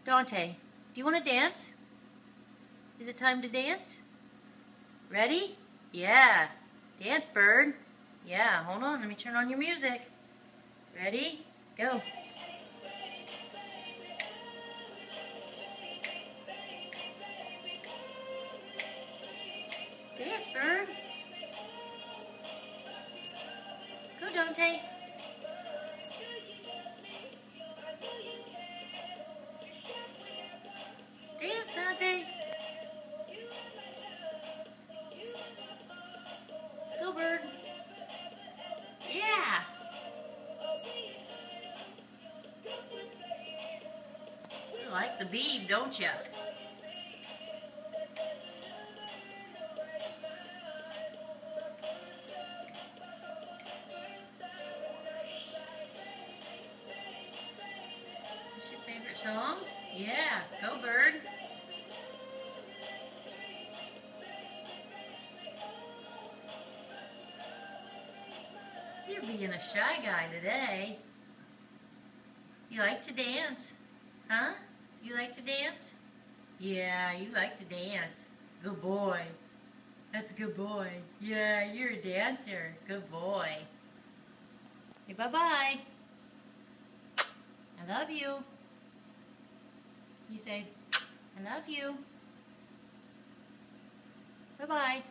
Dante, do you want to dance? Is it time to dance? Ready? Yeah. Dance, bird. Yeah, hold on. Let me turn on your music. Ready? Go. Dance, bird. Go, Dante. Dance, Dante. Go, bird. Yeah. You like the beeb, don't you? Is this your favorite song? Yeah. Go, bird. You're being a shy guy today. You like to dance, huh? You like to dance? Yeah, you like to dance. Good boy. That's a good boy. Yeah, you're a dancer. Good boy. Hey, bye-bye. I love you. You say, I love you. Bye-bye.